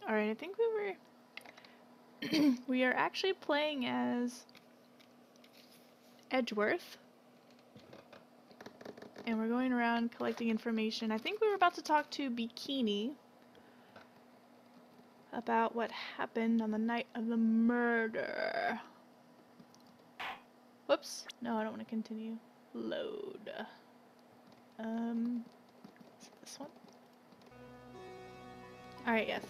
Alright, I think we were... we are actually playing as Edgeworth. And we're going around collecting information. I think we were about to talk to Bikini about what happened on the night of the murder. Whoops. No, I don't want to continue. Load. Is it this one? Alright, yes.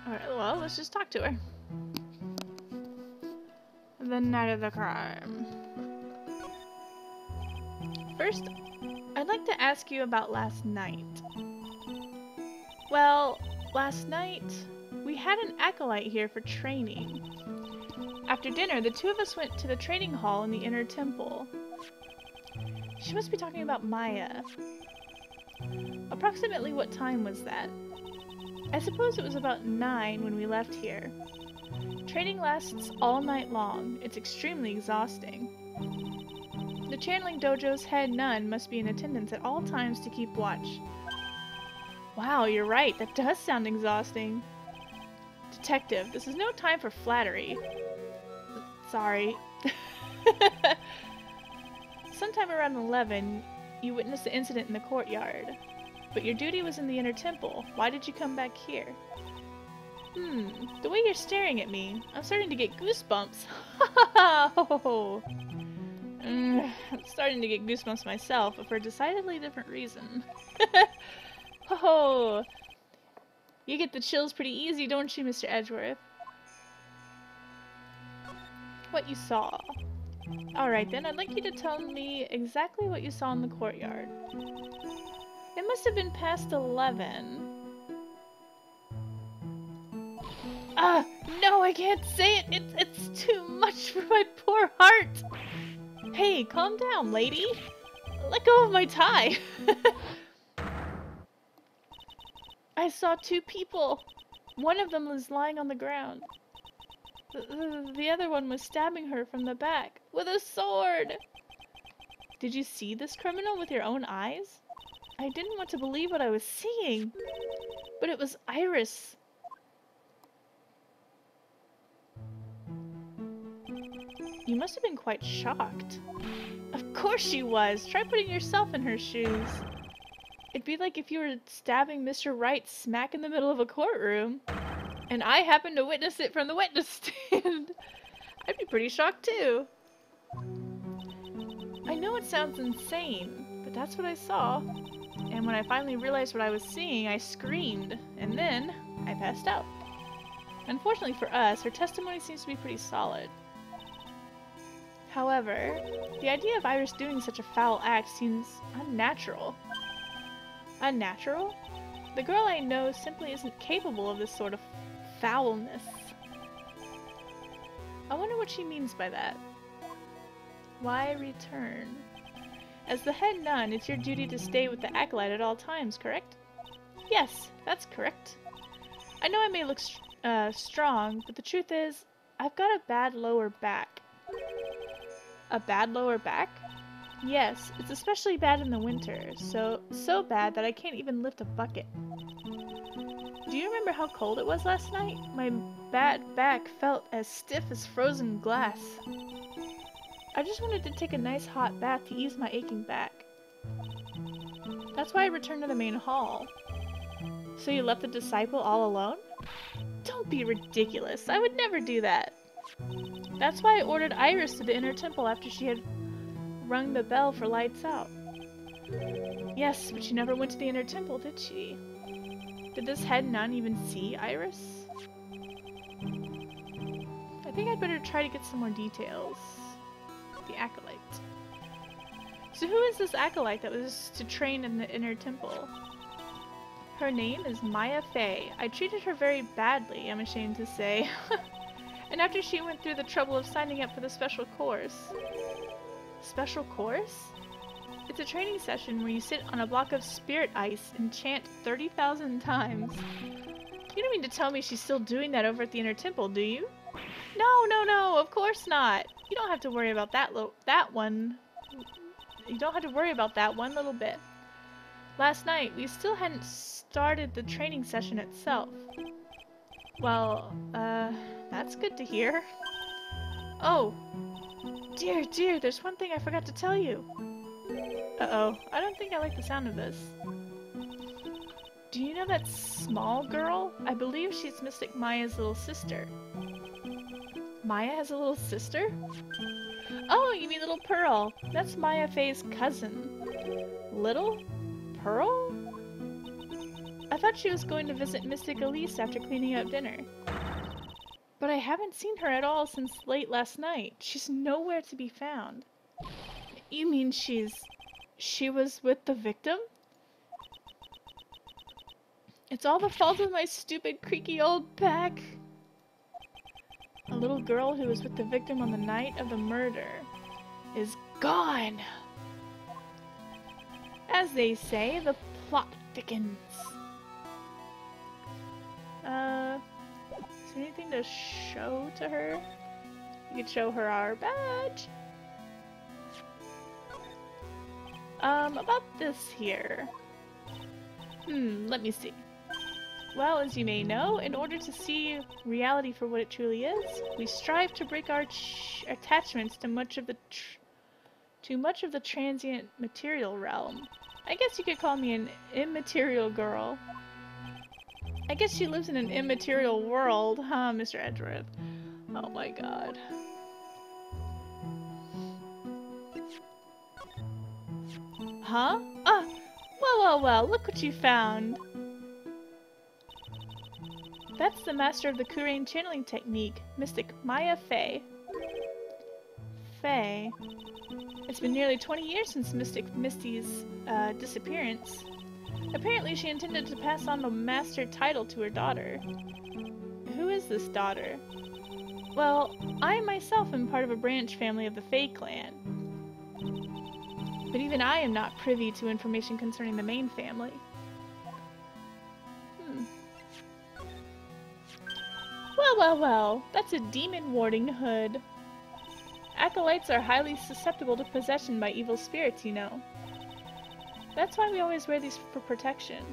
Alright, well, let's just talk to her. The night of the crime. First, I'd like to ask you about last night. Well, last night, we had an acolyte here for training. After dinner, the two of us went to the training hall in the inner temple. She must be talking about Maya. Approximately what time was that? I suppose it was about 9 when we left here. Training lasts all night long. It's extremely exhausting. The channeling dojo's head nun must be in attendance at all times to keep watch. Wow, you're right. That does sound exhausting. Detective, this is no time for flattery. Sorry. Sometime around 11, you witnessed the incident in the courtyard. But your duty was in the inner temple. Why did you come back here? The way you're staring at me, I'm starting to get goosebumps. I'm starting to get goosebumps myself, but for a decidedly different reason. Oh, you get the chills pretty easy, don't you, Mr. Edgeworth? What you saw. Alright then, I'd like you to tell me exactly what you saw in the courtyard. It must have been past 11. No, I can't say it! It's too much for my poor heart! Hey, calm down, lady! Let go of my tie! I saw 2 people. One of them was lying on the ground. The other one was stabbing her from the back with a sword! Did you see this criminal with your own eyes? I didn't want to believe what I was seeing, but it was Iris. You must have been quite shocked. Of course she was! Try putting yourself in her shoes. It'd be like if you were stabbing Mr. Wright smack in the middle of a courtroom, and I happened to witness it from the witness stand. I'd be pretty shocked too. I know it sounds insane, but that's what I saw. And when I finally realized what I was seeing, I screamed, and then I passed out. Unfortunately for us, her testimony seems to be pretty solid. However, the idea of Iris doing such a foul act seems unnatural. Unnatural? The girl I know simply isn't capable of this sort of foulness. I wonder what she means by that. Why return? As the head nun, it's your duty to stay with the acolyte at all times, correct? Yes, that's correct. I know I may look strong, but the truth is, I've got a bad lower back. A bad lower back? Yes, it's especially bad in the winter, so bad that I can't even lift a bucket. Do you remember how cold it was last night? My bad back felt as stiff as frozen glass. I just wanted to take a nice hot bath to ease my aching back. That's why I returned to the main hall. So you left the disciple all alone? Don't be ridiculous. I would never do that. That's why I ordered Iris to the inner temple after she had rung the bell for lights out. Yes, but she never went to the inner temple, did she? Did this head nun even see Iris? I think I'd better try to get some more details. The acolyte. So who is this acolyte that was to train in the inner temple? Her name is Maya Fey. I treated her very badly, I'm ashamed to say. And after she went through the trouble of signing up for the special course. Special course? It's a training session where you sit on a block of spirit ice and chant 30,000 times. You don't mean to tell me she's still doing that over at the inner temple, do you? No, of course not. You don't have to worry about that one. You don't have to worry about that one little bit. Last night, we still hadn't started the training session itself. Well, that's good to hear. Oh, dear, there's one thing I forgot to tell you. Uh-oh, I don't think I like the sound of this. Do you know that small girl? I believe she's Mystic Maya's little sister. Maya has a little sister? Oh, you mean Little Pearl. That's Maya Faye's cousin. Little Pearl? I thought she was going to visit Mystic Elise after cleaning up dinner. But I haven't seen her at all since late last night. She's nowhere to be found. You mean she was with the victim? It's all the fault of my stupid, creaky old pack. A little girl who was with the victim on the night of the murder is gone. As they say, the plot thickens. Is there anything to show to her? You could show her our badge. About this here. Let me see. Well, as you may know, in order to see reality for what it truly is, we strive to break our attachments to much of the transient material realm. I guess you could call me an immaterial girl. I guess she lives in an immaterial world, huh, Mr. Edgeworth? Oh my god. Huh? Ah! Well, look what you found! That's the master of the Kurain channeling technique, Mystic Maya Faye. Faye? It's been nearly 20 years since Mystic Misty's disappearance. Apparently she intended to pass on the master title to her daughter. Who is this daughter? Well, I myself am part of a branch family of the Faye clan. But even I am not privy to information concerning the main family. Well, that's a demon warding hood. Acolytes are highly susceptible to possession by evil spirits, you know. That's why we always wear these for protection.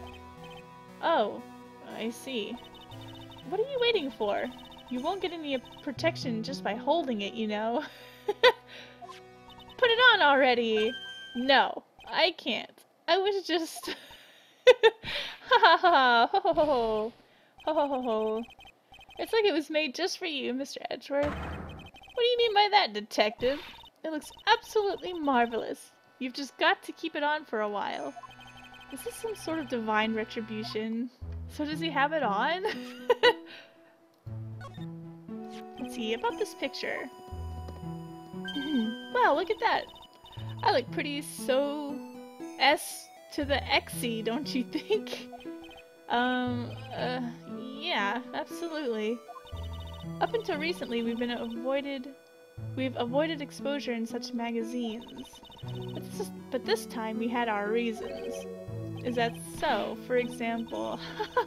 Oh, I see. What are you waiting for? You won't get any protection just by holding it, you know. Put it on already! No, I can't. I was just... Ha ha ha! Ho ho ho! Ho ho ho ho! It's like it was made just for you, Mr. Edgeworth. What do you mean by that, detective? It looks absolutely marvelous. You've just got to keep it on for a while. Is this some sort of divine retribution? So does he have it on? Let's see, about this picture. Wow, look at that. I look pretty so S to the X-y, don't you think? Yeah, absolutely. Up until recently, we've avoided exposure in such magazines. But this time we had our reasons. Is that so? For example,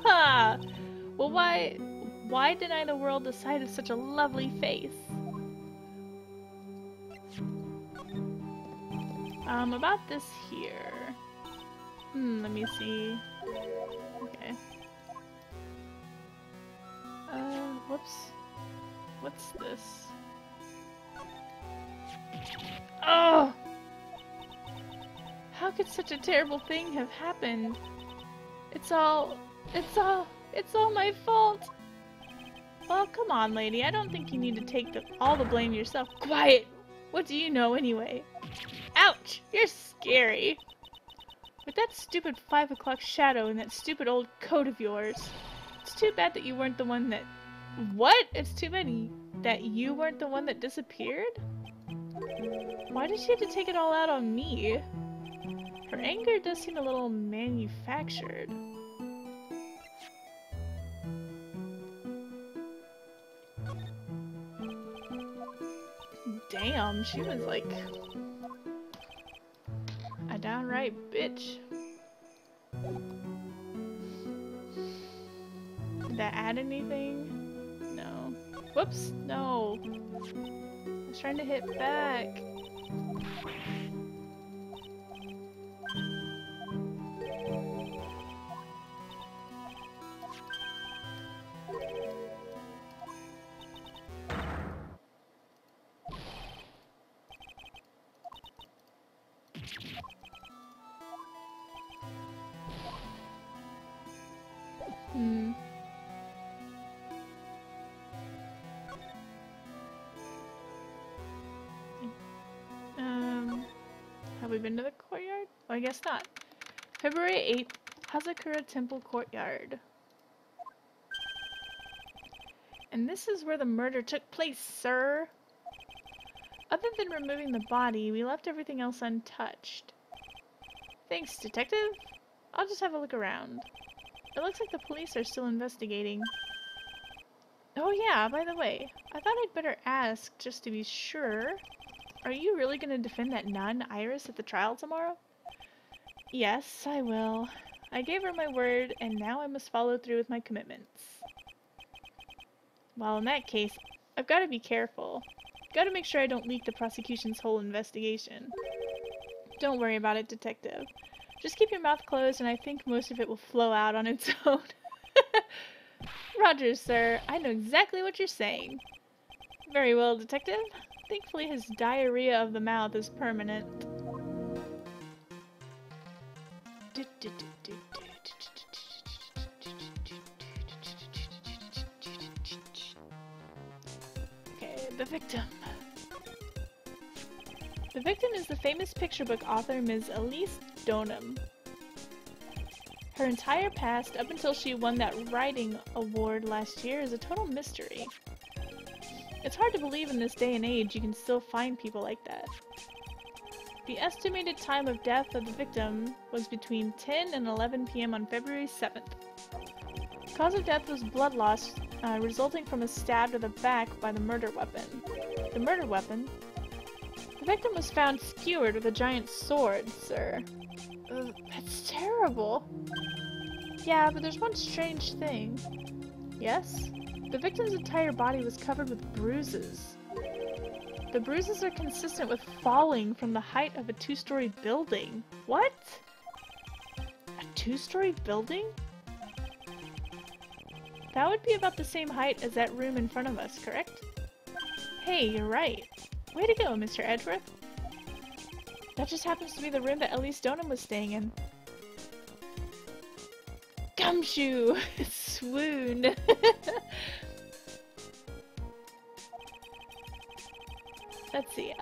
well, why deny the world the sight of such a lovely face? About this here. Let me see. Okay. Whoops. What's this? Oh! How could such a terrible thing have happened? It's all my fault! Well, come on, lady. I don't think you need to take all the blame yourself. Quiet! What do you know anyway? Ouch! You're scary! With that stupid 5 o'clock shadow and that stupid old coat of yours. It's too bad that you weren't the one that... What? It's too bad that you weren't the one that disappeared? Why did she have to take it all out on me? Her anger does seem a little manufactured. Damn, she was like... a downright bitch. Did that add anything? No. Whoops, no. I was trying to hit back. Hmm. Have we been to the courtyard? Oh, I guess not. February 8th, Hazakura Temple Courtyard. And this is where the murder took place, sir. Other than removing the body, we left everything else untouched. Thanks, detective. I'll just have a look around. It looks like the police are still investigating. Oh yeah, by the way, I thought I'd better ask just to be sure. Are you really going to defend that nun, Iris, at the trial tomorrow? Yes, I will. I gave her my word, and now I must follow through with my commitments. Well, in that case, I've got to be careful. Got to make sure I don't leak the prosecution's whole investigation. Don't worry about it, detective. Just keep your mouth closed, and I think most of it will flow out on its own. Roger, sir. I know exactly what you're saying. Very well, detective. Thankfully, his diarrhea of the mouth is permanent. Okay, the victim. The victim is the famous picture book author Ms. Elise Donham. Her entire past, up until she won that writing award last year, is a total mystery. It's hard to believe in this day and age you can still find people like that. The estimated time of death of the victim was between 10 and 11 p.m. on February 7th. Cause of death was blood loss, resulting from a stab to the back by the murder weapon. The murder weapon? The victim was found skewered with a giant sword, sir. Ugh, that's terrible. Yeah, but there's one strange thing. Yes? The victim's entire body was covered with bruises. The bruises are consistent with falling from the height of a 2-story building. What? A 2-story building? That would be about the same height as that room in front of us, correct? Hey, you're right. Way to go, Mr. Edgeworth. That just happens to be the room that Elise Donham was staying in. Gumshoe! Swoon! Let's see,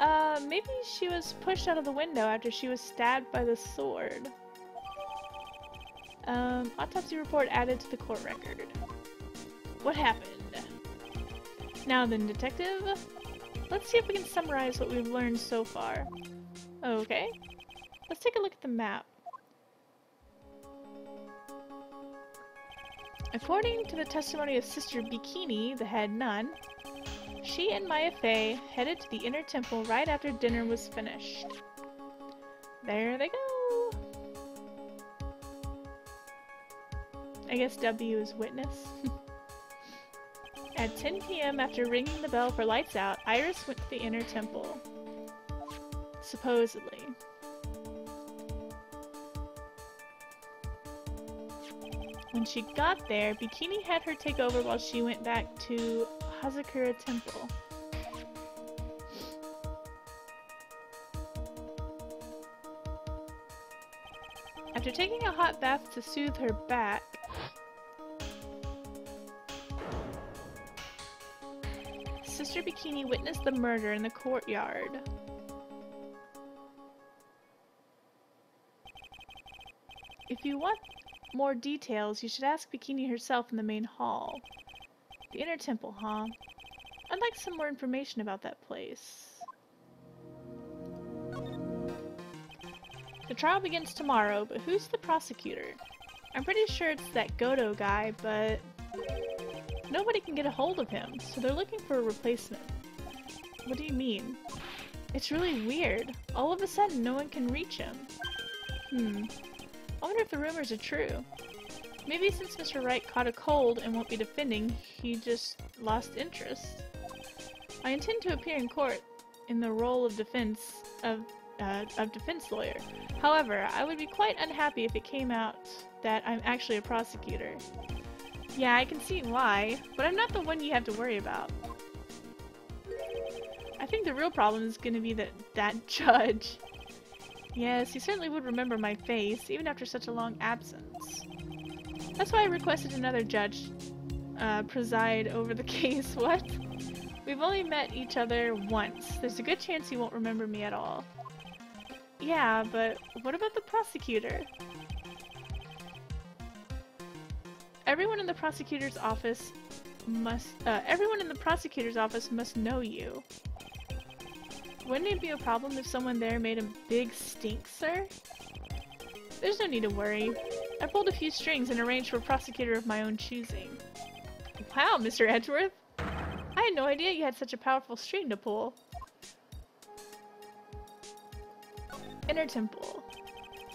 maybe she was pushed out of the window after she was stabbed by the sword. Autopsy report added to the court record. What happened? Now then, detective, let's see if we can summarize what we've learned so far. Okay, let's take a look at the map. According to the testimony of Sister Bikini, the head nun, she and Maya Fey headed to the inner temple right after dinner was finished. There they go! I guess W is witness. At 10 p.m. after ringing the bell for lights out, Iris went to the inner temple. Supposedly. When she got there, Bikini had her take over while she went back to Hazakura Temple. After taking a hot bath to soothe her back, Sister Bikini witnessed the murder in the courtyard. If you want more details, you should ask Bikini herself in the main hall. The inner temple, huh? I'd like some more information about that place. The trial begins tomorrow, but who's the prosecutor? I'm pretty sure it's that Godo guy, but nobody can get a hold of him, so they're looking for a replacement. What do you mean? It's really weird. All of a sudden, no one can reach him. I wonder if the rumors are true. Maybe since Mr. Wright caught a cold and won't be defending, he just lost interest. I intend to appear in court in the role of defense lawyer. However, I would be quite unhappy if it came out that I'm actually a prosecutor. Yeah, I can see why, but I'm not the one you have to worry about. I think the real problem is going to be that judge. Yes, he certainly would remember my face, even after such a long absence. That's why I requested another judge preside over the case. What? We've only met each other once. There's a good chance he won't remember me at all. Yeah, but what about the prosecutor? Everyone in the prosecutor's office must know you. Wouldn't it be a problem if someone there made a big stink, sir? There's no need to worry. I pulled a few strings and arranged for a prosecutor of my own choosing. Wow, Mr. Edgeworth! I had no idea you had such a powerful string to pull. Inner Temple.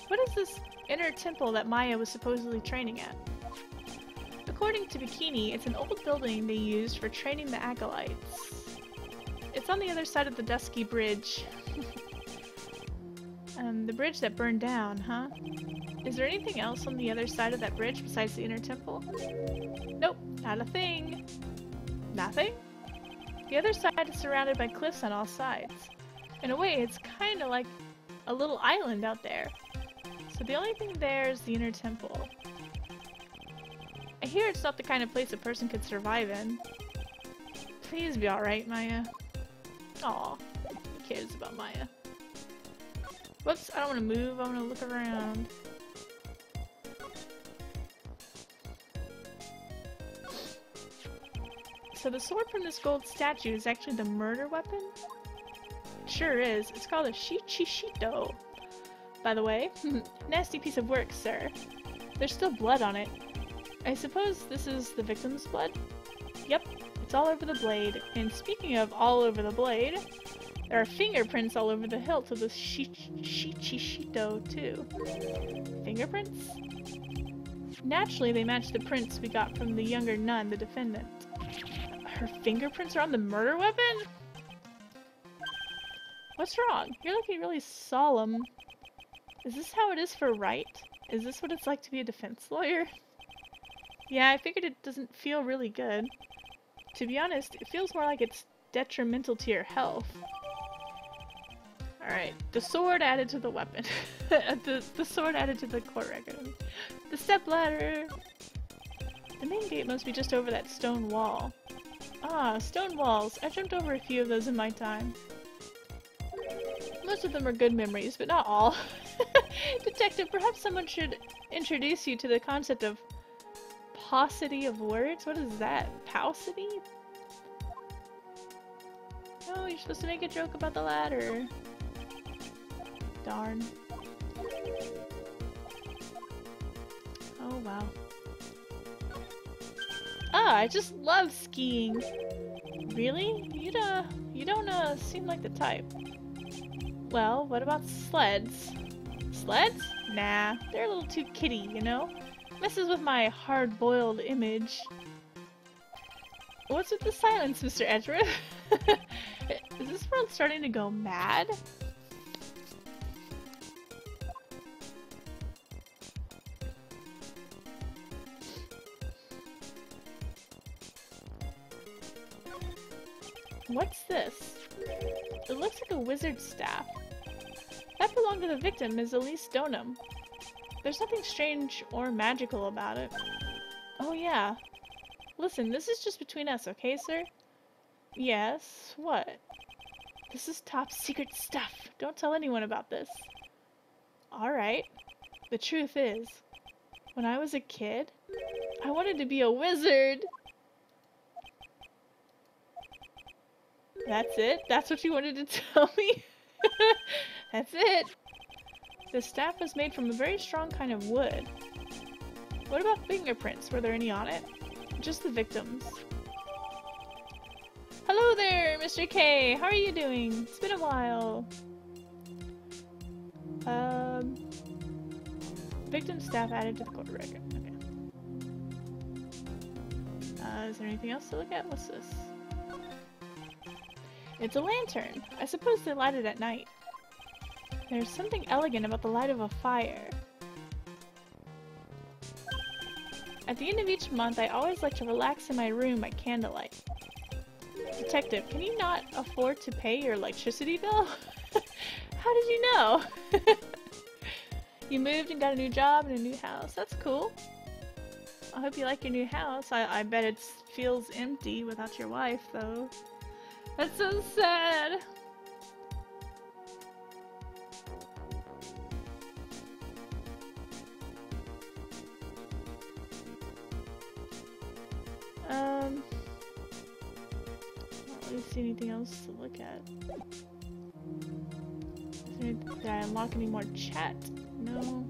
What is this Inner Temple that Maya was supposedly training at? According to Bikini, it's an old building they used for training the acolytes. It's on the other side of the Dusky Bridge. The bridge that burned down, huh? Is there anything else on the other side of that bridge besides the Inner Temple? Nope, not a thing. Nothing? The other side is surrounded by cliffs on all sides. In a way, it's kind of like a little island out there. So the only thing there is the Inner Temple. I hear it's not the kind of place a person could survive in. Please be alright, Maya. Aw, who cares about Maya? Whoops, I don't want to move, I want to look around. So the sword from this gold statue is actually the murder weapon? It sure is. It's called a Shichishito. By the way, nasty piece of work, sir. There's still blood on it. I suppose this is the victim's blood? Yep, it's all over the blade. And speaking of all over the blade, there are fingerprints all over the hilt of the Shichishito, too. Fingerprints? Naturally, they match the prints we got from the younger nun, the defendant. Her fingerprints are on the murder weapon? What's wrong? You're looking really solemn. Is this how it is for Wright? Is this what it's like to be a defense lawyer? Yeah, I figured it doesn't feel really good. To be honest, it feels more like it's detrimental to your health. Alright, the sword added to the weapon. the sword added to the court record. The stepladder! The main gate must be just over that stone wall. Ah, stone walls. I jumped over a few of those in my time. Most of them are good memories, but not all. Detective, perhaps someone should introduce you to the concept of paucity of words? What is that? Paucity? No, you're supposed to make a joke about the ladder. Darn. Oh, wow. Ah, I just love skiing. Really? You don't seem like the type. Well, what about sleds? Sleds? Nah, they're a little too kiddie, you know? Messes with my hard-boiled image. What's with the silence, Mr. Edgeworth? Is this world starting to go mad? What's this? It looks like a wizard's staff. That belonged to the victim, Ms. Elise Stoneham. There's nothing strange or magical about it. Oh yeah. Listen, this is just between us, okay, sir? Yes? What? This is top secret stuff. Don't tell anyone about this. Alright. The truth is, when I was a kid, I wanted to be a wizard! That's it? That's what you wanted to tell me? That's it! The staff was made from a very strong kind of wood. What about fingerprints? Were there any on it? Just the victims. Hello there, Mr. K! How are you doing? It's been a while. Victim staff added to the court record. Okay. Is there anything else to look at? What's this? It's a lantern. I suppose they light it at night. There's something elegant about the light of a fire. At the end of each month, I always like to relax in my room by candlelight. Detective, can you not afford to pay your electricity bill? How did you know? You moved and got a new job and a new house. That's cool. I hope you like your new house. I bet it feels empty without your wife, though. That's so sad. I don't really see anything else to look at. Did I unlock any more chat? No.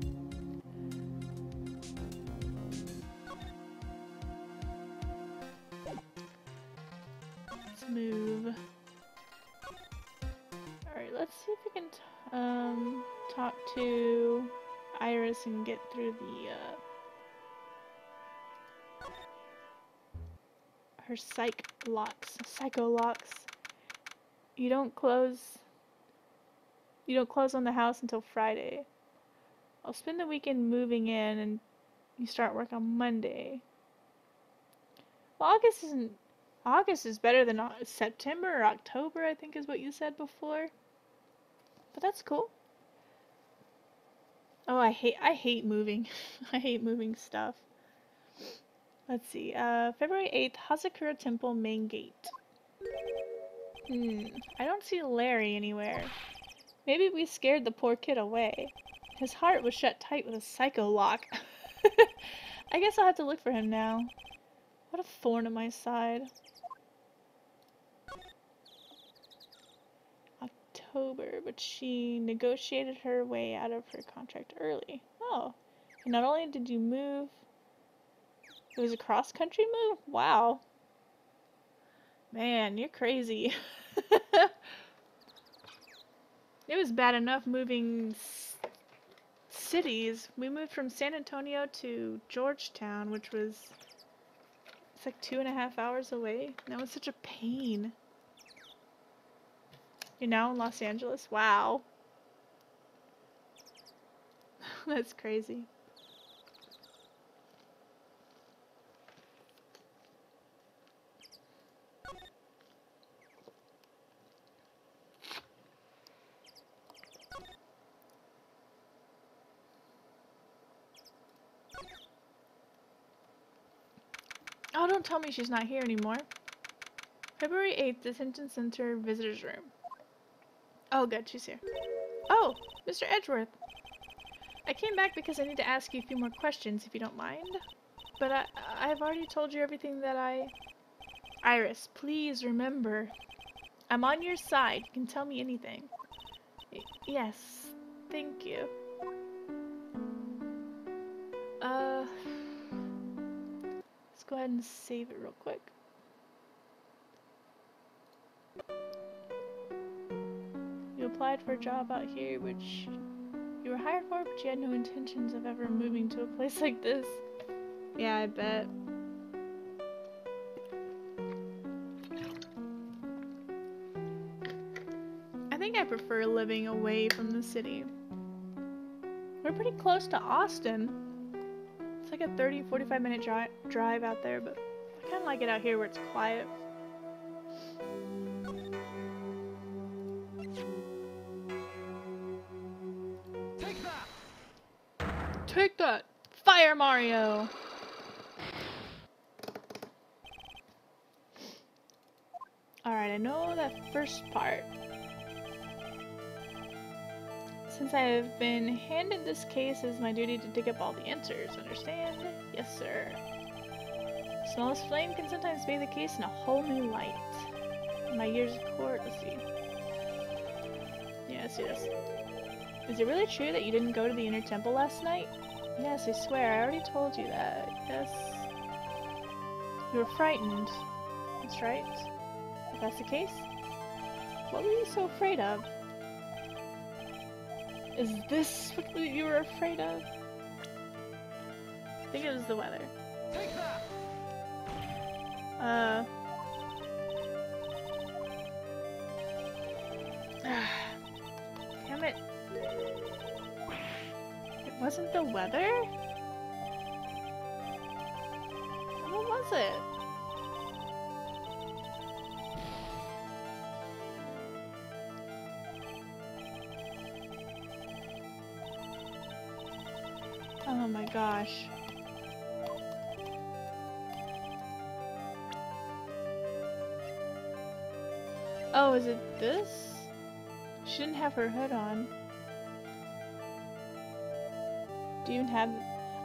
Let's move. Alright, let's see if we can talk to Iris and get through the her psycho locks. You don't close on the house until Friday. I'll spend the weekend moving in and you start work on Monday. Well, August is better than September or October, I think is what you said before. But that's cool. Oh, I hate moving. I hate moving stuff. Let's see. February 8th, Hazakura Temple main gate. I don't see Larry anywhere. Maybe we scared the poor kid away. His heart was shut tight with a psycho lock. I guess I'll have to look for him now. What a thorn in my side. October, but she negotiated her way out of her contract early. Oh, and not only did you move, it was a cross-country move? Wow. Man, you're crazy. It was bad enough moving cities. We moved from San Antonio to Georgetown, which was... it's like 2.5 hours away. That was such a pain. You're now in Los Angeles? Wow. That's crazy. Oh, don't tell me she's not here anymore. February 8th, Detention Center Visitors Room. Oh, good, she's here. Oh, Mr. Edgeworth. I came back because I need to ask you a few more questions, if you don't mind. But I've already told you everything that Iris, please remember. I'm on your side. You can tell me anything. Yes, thank you. Let's go ahead and save it real quick. You applied for a job out here, which you were hired for, but you had no intentions of ever moving to a place like this. Yeah, I bet. I think I prefer living away from the city. We're pretty close to Austin. It's like a 30-45 minute drive out there, but I kind of like it out here where it's quiet. Take that! Fire Mario! Alright, I know that first part. Since I have been handed this case, it's my duty to dig up all the answers, understand? Yes, sir. The smallest flame can sometimes bathe the case in a whole new light. In my years of court, let's see. Yeah, let's do this. Is it really true that you didn't go to the inner temple last night? Yes, I swear, I already told you that. Yes. You were frightened. That's right. If that's the case, what were you so afraid of? Is this what you were afraid of? I think it was the weather. Damn it. It wasn't the weather? What was it? Oh my gosh. Oh, is it this? She didn't have her hood on. Do you have...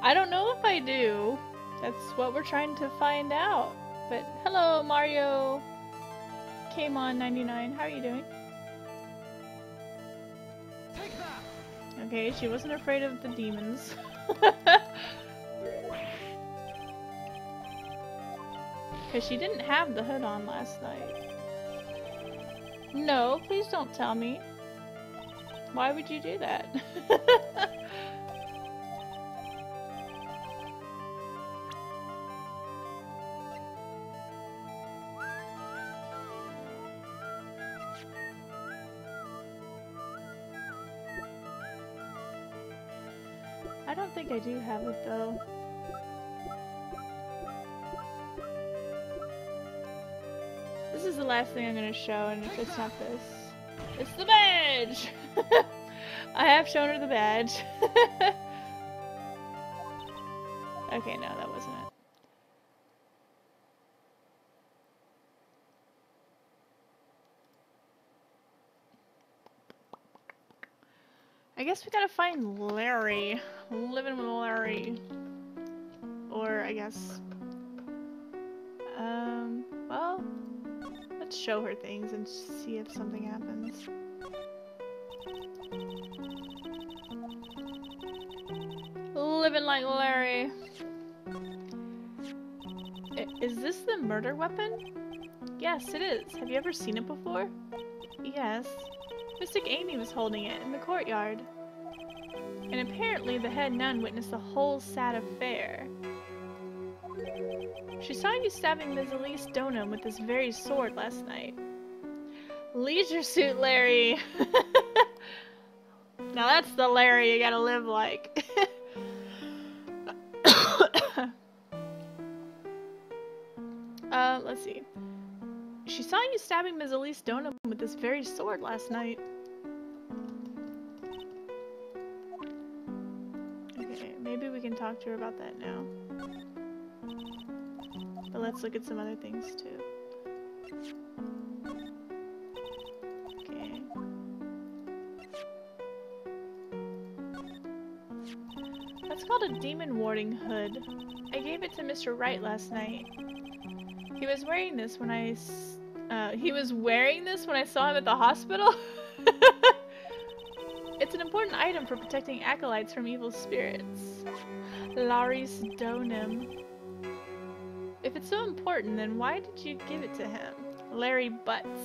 I don't know if I do. That's what we're trying to find out. But hello, Mario. Came on 99. How are you doing? Take that. Okay, she wasn't afraid of the demons. Because she didn't have the hood on last night. No, please don't tell me. Why would you do that? I don't think I do have it though. This is the last thing I'm gonna show, and if it's not this, it's the badge! I have shown her the badge. Okay, no, that wasn't it. I guess we gotta find Larry. Living with Larry. Or, I guess... well... Let's show her things and see if something happens. Living like Larry. Is this the murder weapon? Yes, it is. Have you ever seen it before? Yes. Mystic Amy was holding it in the courtyard. And apparently the head nun witnessed the whole sad affair. She saw you stabbing Ms. Elise Donham with this very sword last night. Leisure suit Larry! Now that's the Larry you gotta live like. Let's see. She saw you stabbing Ms. Elise Donham with this very sword last night. Okay, maybe we can talk to her about that now. But let's look at some other things too. Okay. That's called a demon warding hood. I gave it to Mr. Wright last night. He was wearing this when I saw him at the hospital? It's an important item for protecting acolytes from evil spirits. Laris Donham. If it's so important, then why did you give it to him? Larry Butts.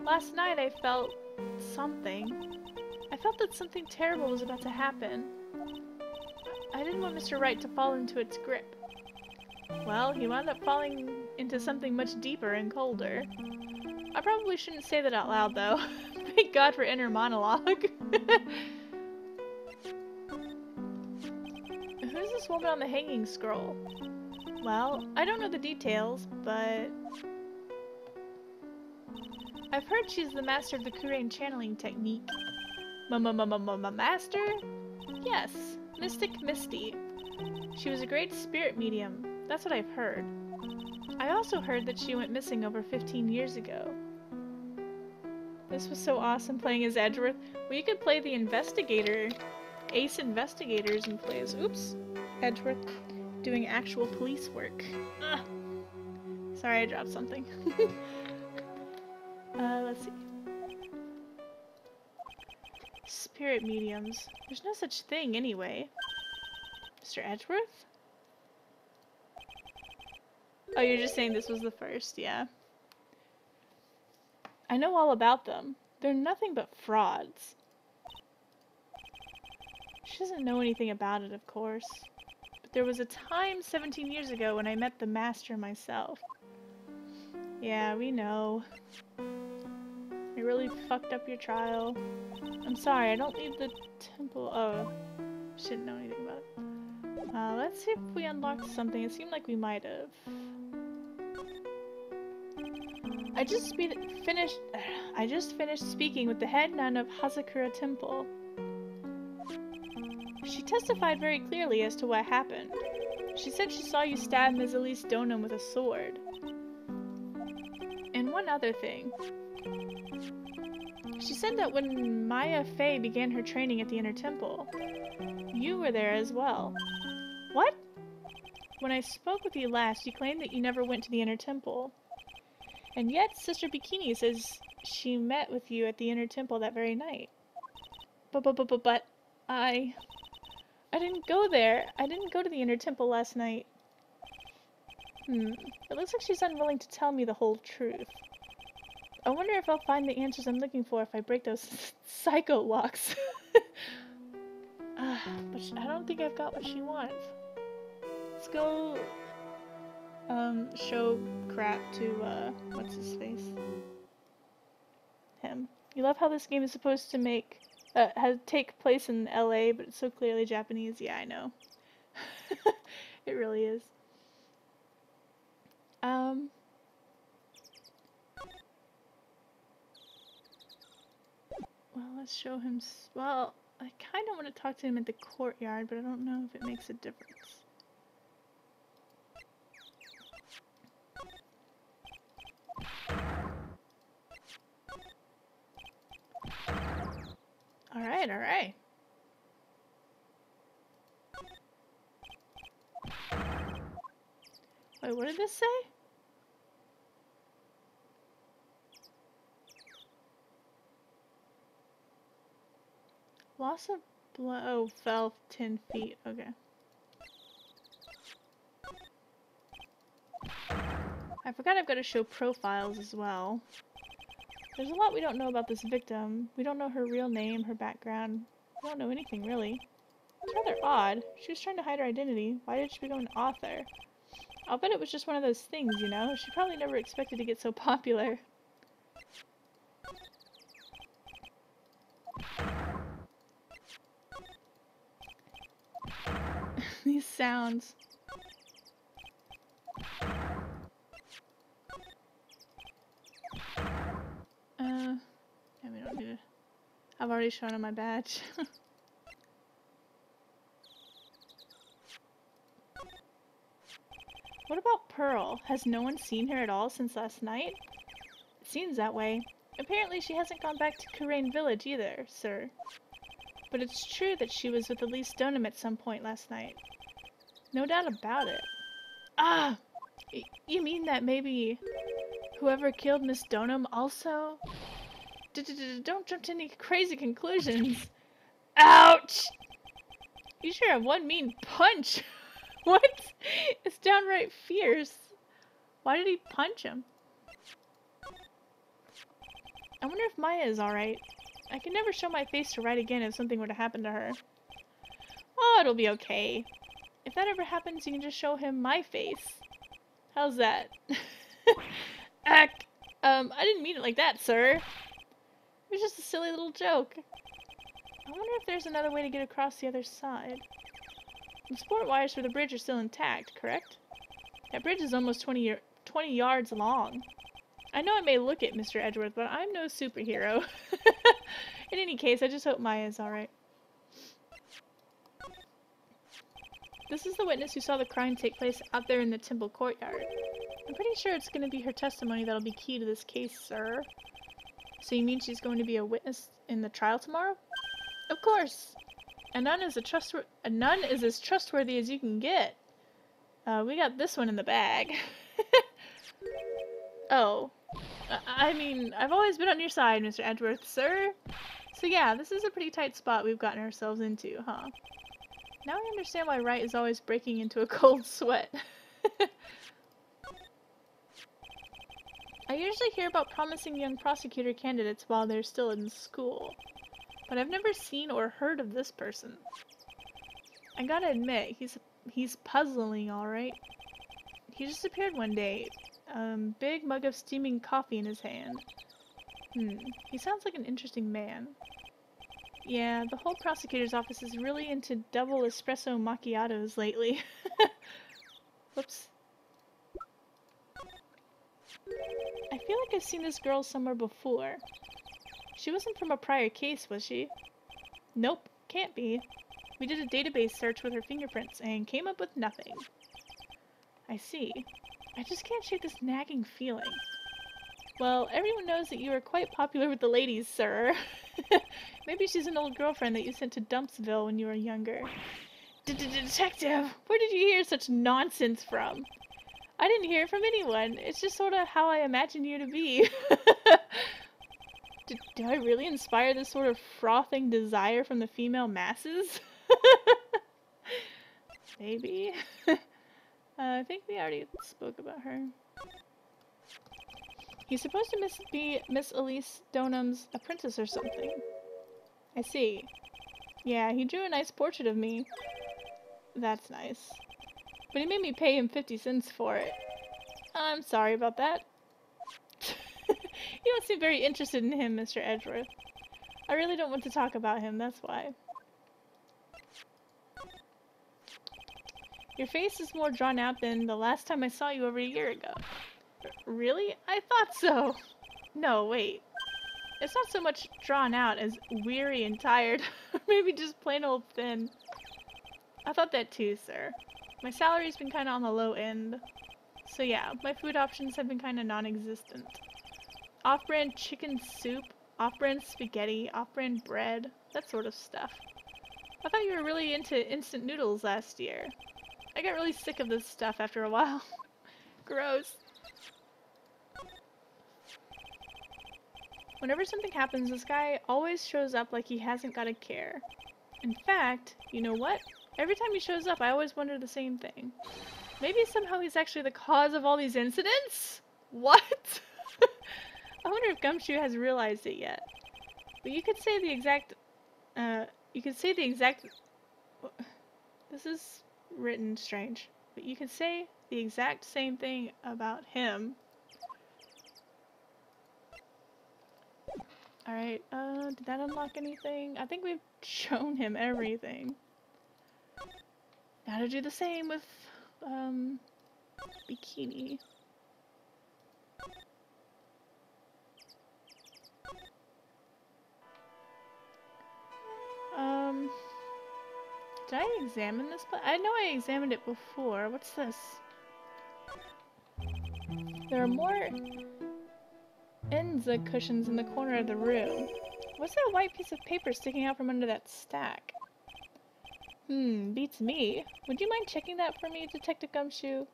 Last night I felt something. I felt that something terrible was about to happen. I didn't want Mr. Wright to fall into its grip. Well, he wound up falling into something much deeper and colder. I probably shouldn't say that out loud, though. Thank God for inner monologue. Who's this woman on the hanging scroll? Well, I don't know the details, but... I've heard she's the master of the Kurain channeling technique. Master? Yes, Mystic Misty. She was a great spirit medium. That's what I've heard. I also heard that she went missing over 15 years ago. This was so awesome playing as Edgeworth. Well, you could play the investigator, ace investigators, and play as, oops, Edgeworth, doing actual police work. Ugh. Sorry, I dropped something. Let's see. Spirit mediums. There's no such thing anyway. Mr. Edgeworth? Oh, you're just saying this was the first, yeah. I know all about them. They're nothing but frauds. She doesn't know anything about it, of course. But there was a time 17 years ago when I met the master myself. Yeah, we know. I really fucked up your trial. I'm sorry, I don't need the temple. Oh, shouldn't know anything about it. Let's see if we unlocked something. It seemed like we might have. I just finished speaking with the head nun of Hazakura Temple. She testified very clearly as to what happened. She said she saw you stab Ms. Elise Donham with a sword. And one other thing. She said that when Maya Fey began her training at the Inner Temple, you were there as well. What? When I spoke with you last, you claimed that you never went to the Inner Temple. And yet, Sister Bikini says she met with you at the Inner Temple that very night. But I didn't go there. I didn't go to the Inner Temple last night. It looks like she's unwilling to tell me the whole truth. I wonder if I'll find the answers I'm looking for if I break those psycho locks. But I don't think I've got what she wants. Let's go show crap to what's his face? Him. You love how this game is supposed to take place in LA, but it's so clearly Japanese. Yeah, I know. It really is. Well, let's show him. Well, I kind of want to talk to him at the courtyard, but I don't know if it makes a difference. Alright, alright. Wait, what did this say? Loss of blood. Oh, fell 10 feet. Okay. I forgot I've got to show profiles as well. There's a lot we don't know about this victim. We don't know her real name, her background. We don't know anything, really. It's rather odd. She was trying to hide her identity. Why did she become an author? I'll bet it was just one of those things, you know? She probably never expected to get so popular. These sounds. Yeah, we don't need to. I've already shown him my badge. What about Pearl? Has no one seen her at all since last night? It seems that way. Apparently she hasn't gone back to Kurain Village either, sir. But it's true that she was with Elise Donham at some point last night. No doubt about it. Ah! You mean that maybe whoever killed Miss Donham also? Don't jump to any crazy conclusions. Ouch! You sure have one mean punch. What? It's downright fierce. Why did he punch him? I wonder if Maya is alright. I can never show my face to Wright again if something were to happen to her. Oh, it'll be okay. If that ever happens, you can just show him my face. How's that? I didn't mean it like that, sir. It was just a silly little joke. I wonder if there's another way to get across the other side. The support wires for the bridge are still intact, correct? That bridge is almost 20 yards long. I know I may look it, Mr. Edgeworth, but I'm no superhero. In any case, I just hope Maya's alright. This is the witness who saw the crime take place out there in the temple courtyard. I'm pretty sure it's going to be her testimony that'll be key to this case, sir. So you mean she's going to be a witness in the trial tomorrow? Of course! A nun is as trustworthy as you can get. We got this one in the bag. Oh. I mean, I've always been on your side, Mr. Edgeworth, sir. So yeah, this is a pretty tight spot we've gotten ourselves into, huh? Now I understand why Wright is always breaking into a cold sweat. I usually hear about promising young prosecutor candidates while they're still in school. But I've never seen or heard of this person. I gotta admit, he's puzzling, alright. He just appeared one day. Big mug of steaming coffee in his hand. He sounds like an interesting man. Yeah, the whole prosecutor's office is really into double espresso macchiatos lately. Whoops. I feel like I've seen this girl somewhere before. She wasn't from a prior case, was she? Nope, can't be. We did a database search with her fingerprints and came up with nothing. I see. I just can't shake this nagging feeling. Well, everyone knows that you are quite popular with the ladies, sir. Maybe she's an old girlfriend that you sent to Dumpsville when you were younger. Detective! Where did you hear such nonsense from? I didn't hear it from anyone. It's just sort of how I imagine you to be. Do I really inspire this sort of frothing desire from the female masses? Maybe. I think we already spoke about her. He's supposed to be Miss Elise Donham's apprentice or something. I see. Yeah, he drew a nice portrait of me. That's nice. But he made me pay him 50 cents for it. I'm sorry about that. You don't seem very interested in him, Mr. Edgeworth. I really don't want to talk about him, that's why. Your face is more drawn out than the last time I saw you over a year ago. Really? I thought so. No, wait. It's not so much drawn out as weary and tired. Or maybe just plain old thin. I thought that too, sir. My salary's been kinda on the low end. So yeah, my food options have been kinda non-existent. Off-brand chicken soup, off-brand spaghetti, off-brand bread, that sort of stuff. I thought you were really into instant noodles last year. I got really sick of this stuff after a while. Gross. Whenever something happens, this guy always shows up like he hasn't got a care. In fact, you know what? Every time he shows up, I always wonder the same thing. Maybe somehow he's actually the cause of all these incidents? What? I wonder if Gumshoe has realized it yet. But you could say the exact, this is written strange, but you could say the exact same thing about him. Alright, did that unlock anything? I think we've shown him everything. Now to do the same with, Bikini. Did I examine this place? I know I examined it before. What's this? There are more Enza cushions in the corner of the room. What's that white piece of paper sticking out from under that stack? Beats me. Would you mind checking that for me, Detective Gumshoe?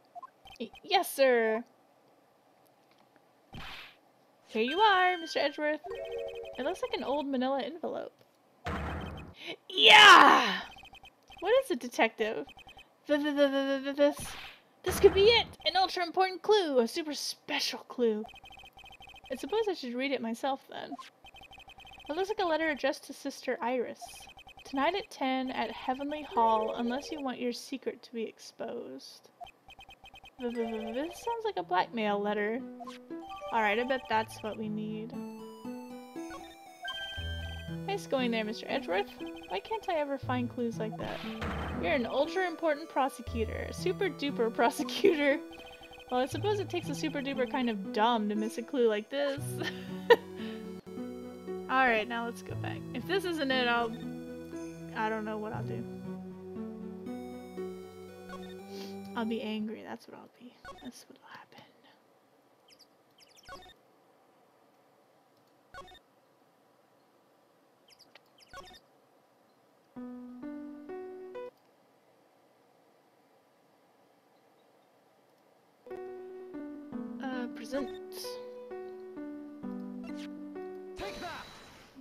Yes, sir! Here you are, Mr. Edgeworth. It looks like an old manila envelope. Yeah! What is it, Detective? This could be it! An ultra important clue! A super special clue! I suppose I should read it myself, then. It looks like a letter addressed to Sister Iris. Tonight at 10 at Heavenly Hall, unless you want your secret to be exposed. This sounds like a blackmail letter. Alright, I bet that's what we need. Nice going there, Mr. Edgeworth. Why can't I ever find clues like that? You're an ultra-important prosecutor. A super-duper prosecutor. Well, I suppose it takes a super-duper kind of dumb to miss a clue like this. Alright, now let's go back. If this isn't it, I don't know what I'll do. I'll be angry, that's what I'll be. That's what'll happen. Present. Take that!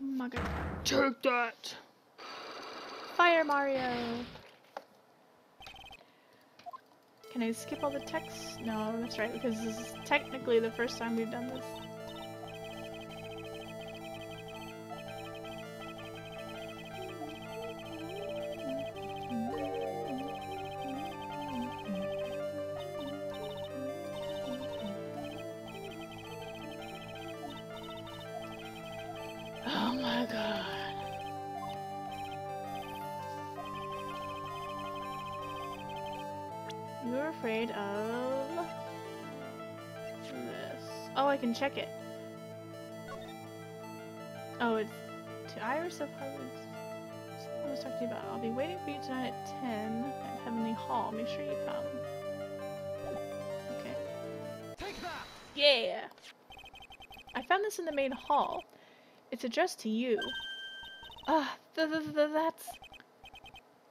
Oh my god. Take that! Fire Mario! Can I skip all the text? No, that's right, because this is technically the first time we've done this. Oh my god. You're afraid of this. Oh, I can check it. Oh, it's to Iris of Harvard's. I was talking to you about. I'll be waiting for you tonight at 10 at Heavenly Hall. Make sure you come. Okay. Take that! Yeah! I found this in the main hall. It's addressed to you. Ah, that's...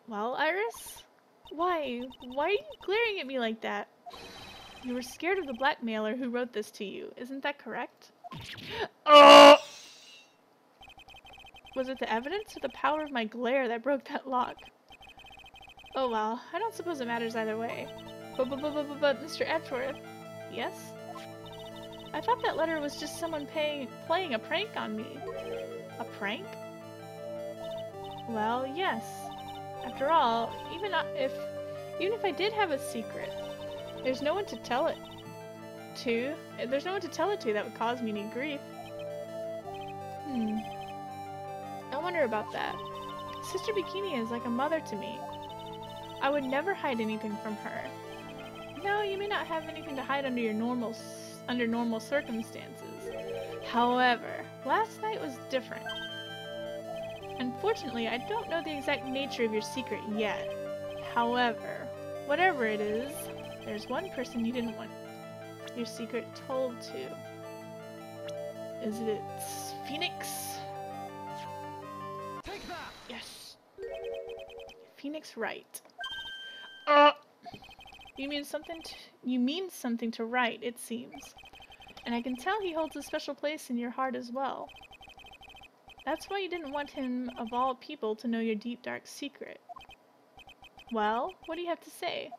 Well, Iris? Why? Why are you glaring at me like that? You were scared of the blackmailer who wrote this to you. Isn't that correct? Oh! Was it the evidence or the power of my glare that broke that lock? Oh well, I don't suppose it matters either way. But Mr. Edgeworth? Yes? I thought that letter was just someone playing a prank on me. A prank? Well, yes. After all, even if I did have a secret, there's no one to tell it to. There's no one to tell it to that would cause me any grief. I wonder about that. Sister Bikini is like a mother to me. I would never hide anything from her. No, you may not have anything to hide under normal circumstances. However, last night was different. Unfortunately, I don't know the exact nature of your secret yet. However, whatever it is, there's one person you didn't want your secret told to. Is it Phoenix? Take that! Yes. Phoenix Wright. You mean something to Wright, it seems. And I can tell he holds a special place in your heart as well. That's why you didn't want him, of all people, to know your deep, dark secret. Well, what do you have to say?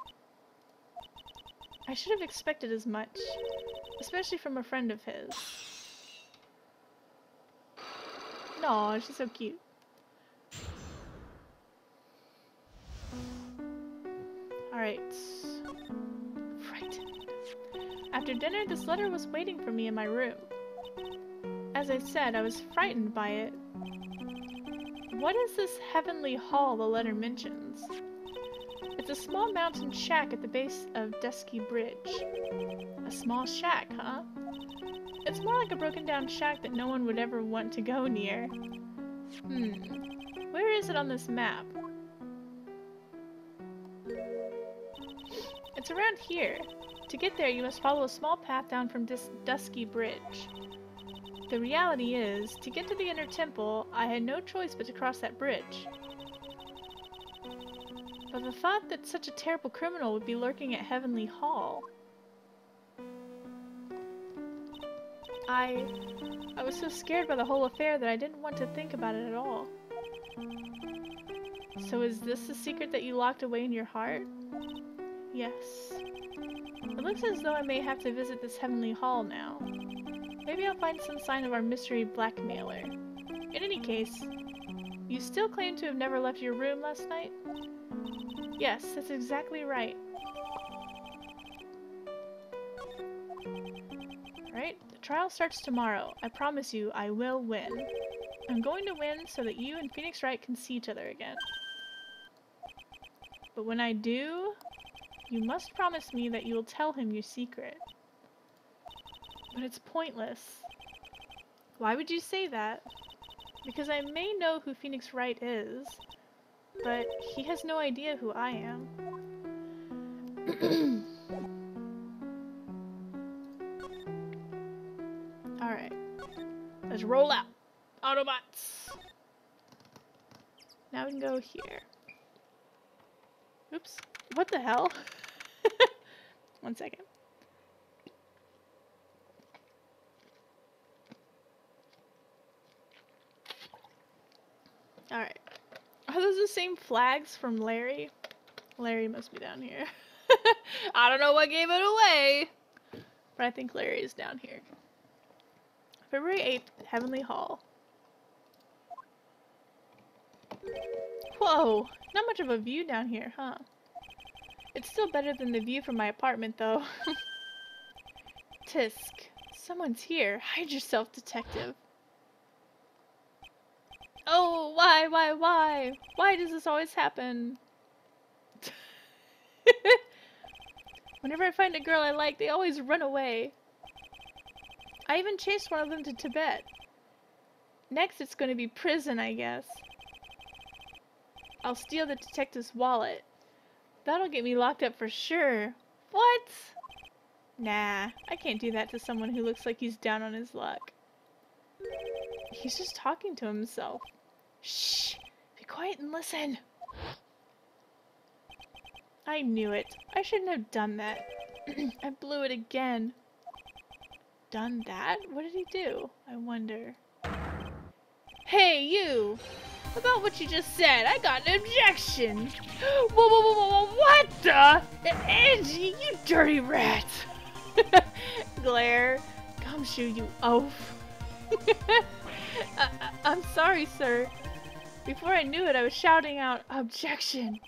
I should have expected as much, especially from a friend of his. No, she's so cute. Alright. Frightened. After dinner, this letter was waiting for me in my room. As I said, I was frightened by it. What is this heavenly hall the letter mentions? It's a small mountain shack at the base of Dusky Bridge. A small shack, huh? It's more like a broken down shack that no one would ever want to go near. Where is it on this map? It's around here. To get there, you must follow a small path down from this Dusky Bridge. The reality is, to get to the inner temple, I had no choice but to cross that bridge. But the thought that such a terrible criminal would be lurking at Heavenly Hall... I was so scared by the whole affair that I didn't want to think about it at all. So is this the secret that you locked away in your heart? Yes. It looks as though I may have to visit this Heavenly Hall now. Maybe I'll find some sign of our mystery blackmailer. In any case, you still claim to have never left your room last night? Yes, that's exactly right. Alright, the trial starts tomorrow. I promise you, I will win. I'm going to win so that you and Phoenix Wright can see each other again. But when I do, you must promise me that you will tell him your secret. But it's pointless. Why would you say that? Because I may know who Phoenix Wright is, but he has no idea who I am. Alright. Let's roll out. Autobots! Now we can go here. Oops. What the hell? 1 second. Alright. Are those the same flags from Larry? Larry must be down here. I don't know what gave it away, but I think Larry is down here. February 8th, Heavenly Hall. Whoa! Not much of a view down here, huh? It's still better than the view from my apartment, though. Tisk. Someone's here. Hide yourself, detective. Oh, why? Why does this always happen? Whenever I find a girl I like, they always run away. I even chased one of them to Tibet. Next, it's going to be prison, I guess. I'll steal the detective's wallet. That'll get me locked up for sure. What? Nah, I can't do that to someone who looks like he's down on his luck. He's just talking to himself. Shh! Be quiet and listen! I knew it. I shouldn't have done that. I blew it again. Done that? What did he do? I wonder. Hey, you! About what you just said, I got an objection! Whoa, what the? Angie, you dirty rat! Glare. Gumshoe, you oaf. I'm sorry, sir. Before I knew it, I was shouting out, objection!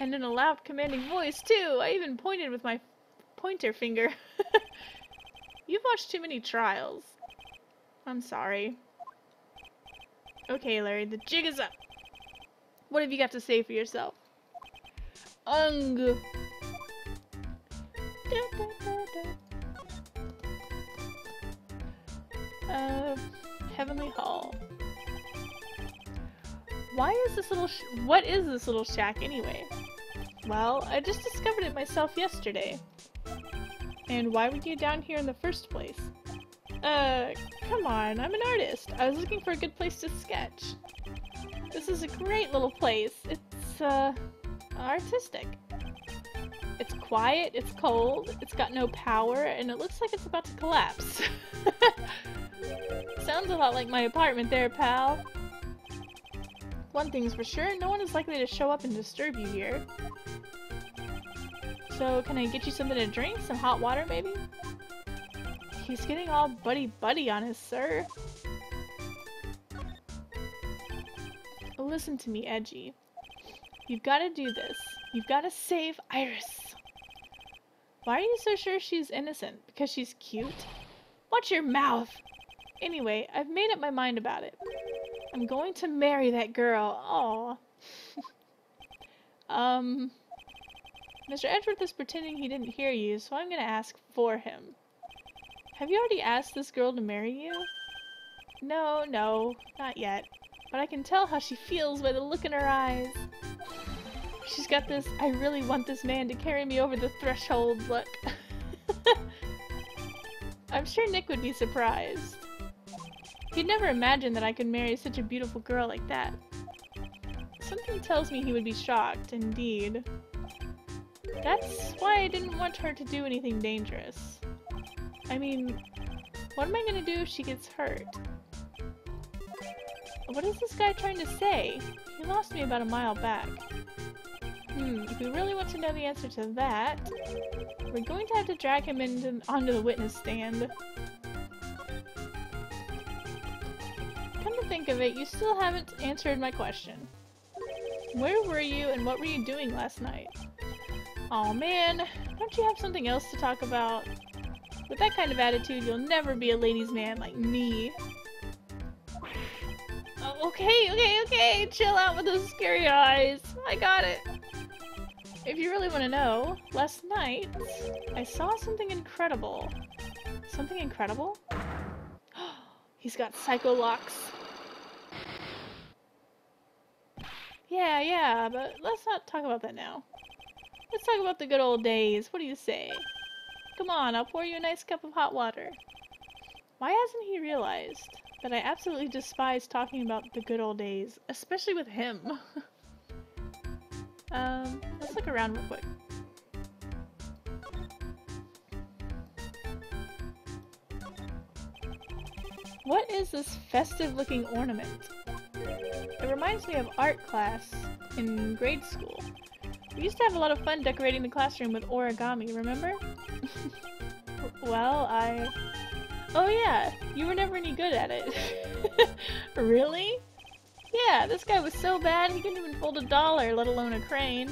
And in a loud, commanding voice, too! I even pointed with my pointer finger. You've watched too many trials. I'm sorry. Okay, Larry, the jig is up. What have you got to say for yourself? Ung! Heavenly Hall. Why is this little what is this little shack anyway? Well, I just discovered it myself yesterday. And why were you down here in the first place? Come on, I'm an artist. I was looking for a good place to sketch. This is a great little place. It's, artistic. It's quiet, it's cold, it's got no power, and it looks like it's about to collapse. Sounds a lot like my apartment there, pal. One thing's for sure, no one is likely to show up and disturb you here. So, can I get you something to drink? Some hot water, maybe? He's getting all buddy-buddy on us, sir. Listen to me, Edgy. You've got to do this. You've got to save Iris. Why are you so sure she's innocent? Because she's cute? Watch your mouth! Anyway, I've made up my mind about it. I'm going to marry that girl. Aww. Mr. Edgeworth is pretending he didn't hear you, so I'm gonna ask for him. Have you already asked this girl to marry you? No, not yet. But I can tell how she feels by the look in her eyes. She's got this, I really want this man to carry me over the threshold look. I'm sure Nick would be surprised. He'd never imagined that I could marry such a beautiful girl like that. Something tells me he would be shocked, indeed. That's why I didn't want her to do anything dangerous. I mean, what am I gonna do if she gets hurt? What is this guy trying to say? He lost me about a mile back. If we really want to know the answer to that, we're going to have to drag him onto the witness stand. Come to think of it, you still haven't answered my question. Where were you and what were you doing last night? Aw man, don't you have something else to talk about? With that kind of attitude, you'll never be a ladies' man like me. Oh, okay, chill out with those scary eyes. I got it. If you really want to know, last night, I saw something incredible. Something incredible? He's got psycho locks. Yeah, but let's not talk about that now. Let's talk about the good old days. What do you say? Come on, I'll pour you a nice cup of hot water. Why hasn't he realized that I absolutely despise talking about the good old days, especially with him? Let's look around real quick. What is this festive-looking ornament? It reminds me of art class in grade school. We used to have a lot of fun decorating the classroom with origami, remember? Well, Oh yeah, you were never any good at it. Really? Yeah, this guy was so bad he couldn't even fold a dollar, let alone a crane.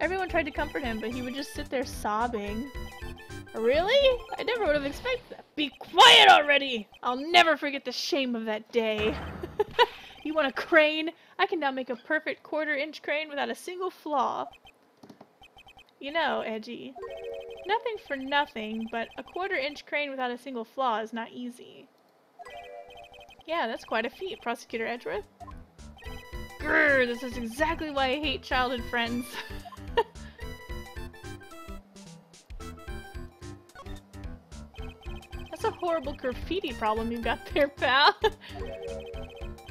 Everyone tried to comfort him, but he would just sit there sobbing. Really? I never would have expected that. Be quiet already! I'll never forget the shame of that day. You want a crane? I can now make a perfect quarter-inch crane without a single flaw. You know, Edgy, nothing for nothing, but a quarter-inch crane without a single flaw is not easy. Yeah, that's quite a feat, Prosecutor Edgeworth. Grr, this is exactly why I hate childhood friends. That's a horrible graffiti problem you've got there, pal.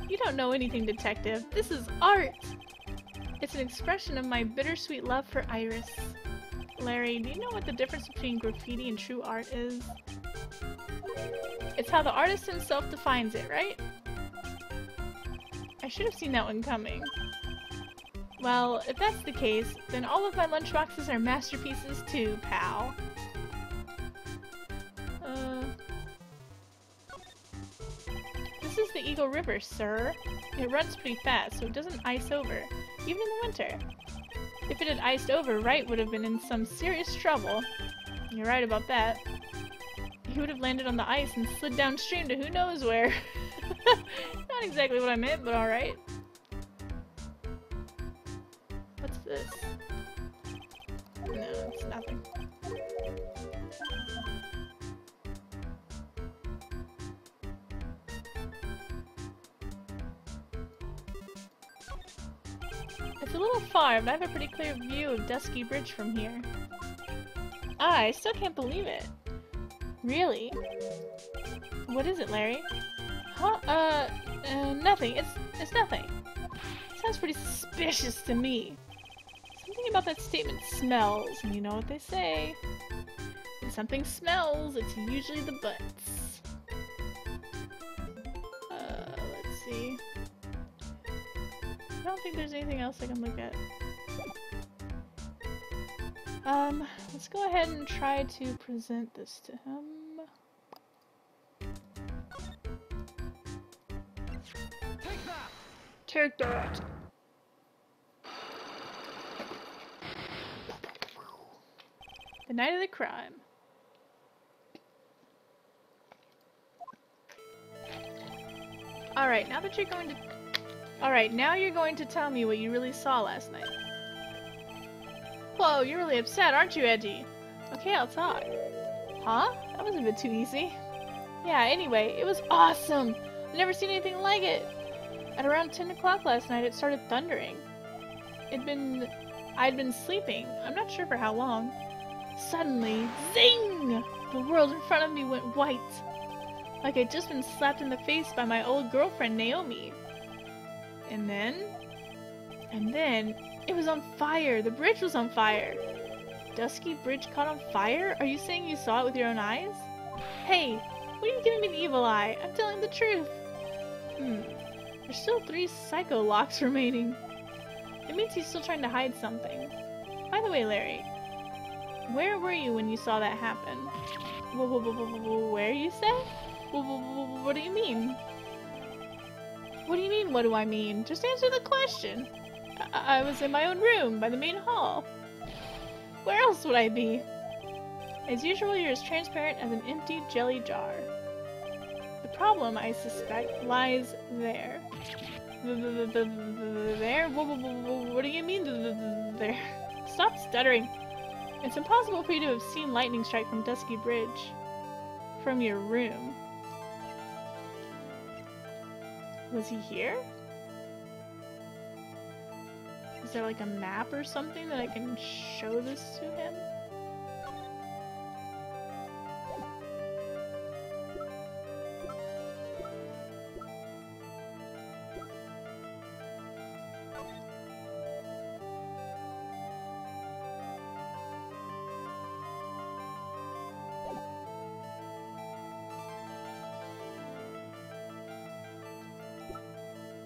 You don't know anything, detective. This is art! It's an expression of my bittersweet love for Iris. Larry, do you know what the difference between graffiti and true art is? It's how the artist himself defines it, right? I should have seen that one coming. Well, if that's the case, then all of my lunchboxes are masterpieces too, pal. This is the Eagle River, sir. It runs pretty fast, so it doesn't ice over, even in the winter. If it had iced over, Wright would have been in some serious trouble. You're right about that. He would have landed on the ice and slid downstream to who knows where. Not exactly what I meant, but alright. What's this? No, it's nothing. It's a little far, but I have a pretty clear view of Dusky Bridge from here. Ah, I still can't believe it. Really? What is it, Larry? Huh? Nothing. It's nothing. Sounds pretty suspicious to me. Something about that statement smells, and you know what they say. When something smells, it's usually the butts. Let's see. I don't think there's anything else I can look at. Let's go ahead and try to present this to him. Take that! Take that! The night of the crime. Alright, now that you're going to... Alright, now you're going to tell me what you really saw last night. Whoa, you're really upset, aren't you, Edgy? Okay, I'll talk. Huh? That was a bit too easy. Yeah, anyway, it was awesome! I've never seen anything like it! At around 10 o'clock last night, it started thundering. I'd been sleeping, I'm not sure for how long. Suddenly, zing! The world in front of me went white. Like I'd just been slapped in the face by my old girlfriend, Naomi. And then, it was on fire! The bridge was on fire! Dusky Bridge caught on fire? Are you saying you saw it with your own eyes? Hey! What are you giving me the evil eye? I'm telling the truth! There's still 3 psycho locks remaining. It means he's still trying to hide something. By the way, Larry, where were you when you saw that happen? Where, you say? What do you mean? What do you mean, what do I mean? Just answer the question! I was in my own room, by the main hall. Where else would I be? As usual, you're as transparent as an empty jelly jar. The problem, I suspect, lies there. There? What do you mean, there? Stop stuttering. It's impossible for you to have seen lightning strike from Dusky Bridge. From your room. Was he here? Is there like a map or something that I can show this to him?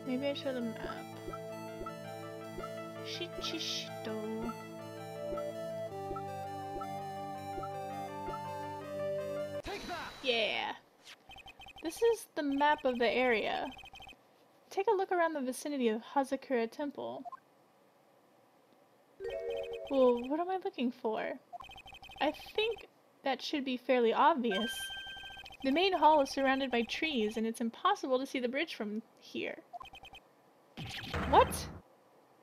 Maybe I show the map. Shichishito. Take that! Yeah. This is the map of the area. Take a look around the vicinity of Hazakura Temple. Well, what am I looking for? I think that should be fairly obvious. The main hall is surrounded by trees, and it's impossible to see the bridge from here. What?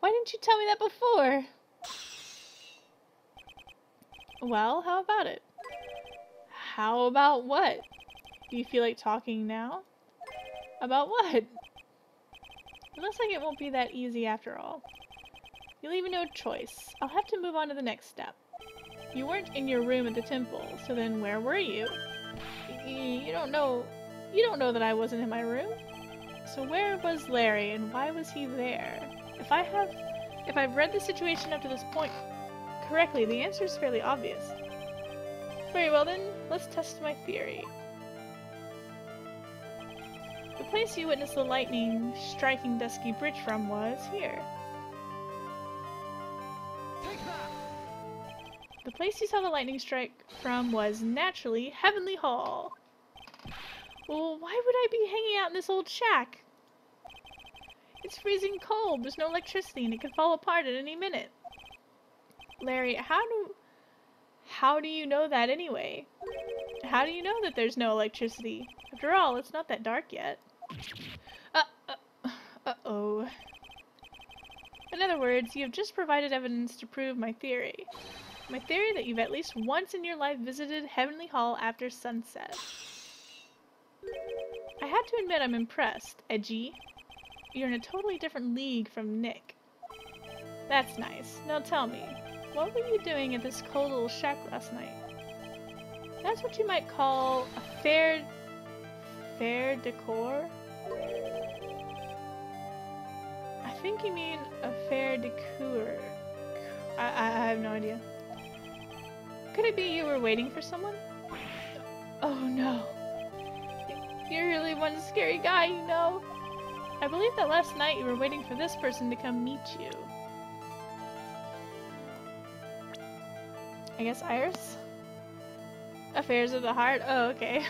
Why didn't you tell me that before? Well, how about it? How about what? Do you feel like talking now? About what? It looks like it won't be that easy after all. You leave no choice. I'll have to move on to the next step. You weren't in your room at the temple, so then where were you? You don't know. You don't know that I wasn't in my room? So where was Larry, and why was he there? If I've read the situation up to this point correctly, the answer is fairly obvious. Very well then, let's test my theory. The place you witnessed the lightning striking Dusky Bridge from was here. Take that! The place you saw the lightning strike from was, naturally, Heavenly Hall. Well, why would I be hanging out in this old shack? It's freezing cold, there's no electricity, and it can fall apart at any minute. Larry, how do you know that anyway? How do you know that there's no electricity? After all, it's not that dark yet. Uh-oh. In other words, you have just provided evidence to prove my theory. My theory that you've at least once in your life visited Heavenly Hall after sunset. I have to admit I'm impressed, Edgy. You're in a totally different league from Nick. That's nice. Now tell me, what were you doing at this cold little shack last night? That's what you might call a fair decor? I think you mean a fair decor. I have no idea. Could it be you were waiting for someone? Oh no. You're really one scary guy, you know. I believe that last night you were waiting for this person to come meet you. I guess Iris? Affairs of the heart? Oh, okay.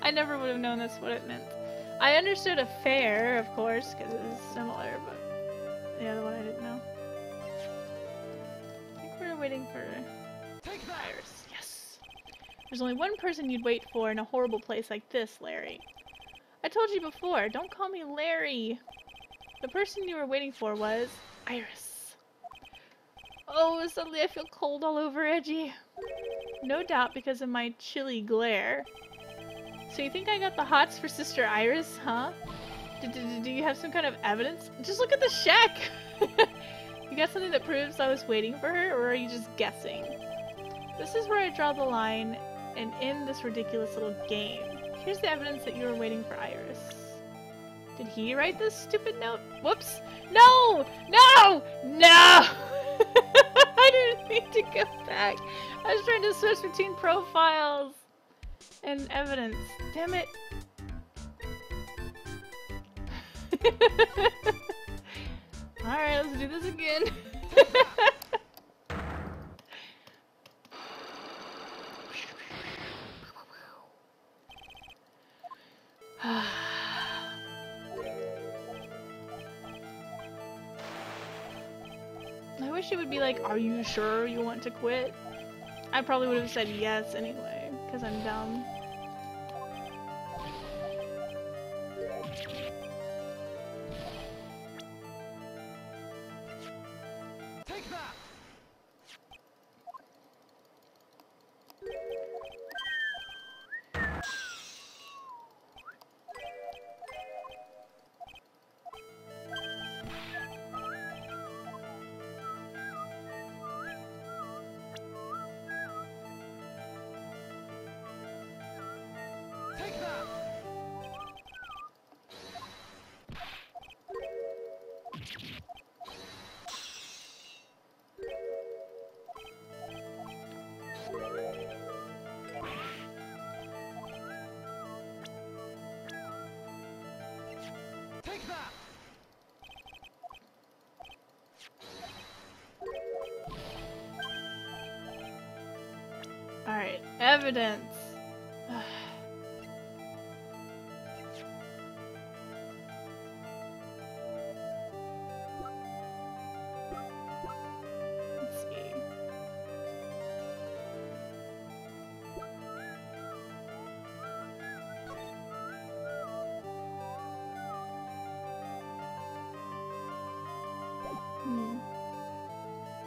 I never would have known that's what it meant. I understood affair, of course, because it was similar, but the other one I didn't know. I think we were waiting for Iris. Yes! There's only one person you'd wait for in a horrible place like this, Larry. I told you before, don't call me Larry. The person you were waiting for was Iris. Oh, suddenly I feel cold all over, Edgy. No doubt because of my chilly glare. So you think I got the hots for Sister Iris, huh? Do you have some kind of evidence? Just look at the shack! You got something that proves I was waiting for her, or are you just guessing? This is where I draw the line and end this ridiculous little game. Here's the evidence that you were waiting for Iris. Did he write this stupid note? Whoops! No! No! No! I didn't mean to go back. I was trying to switch between profiles and evidence. Damn it. Alright, let's do this again. I wish it would be like, are you sure you want to quit? I probably would have said yes anyway, because I'm dumb. Take that! Take that! Take that! Alright, evidence. Let's see.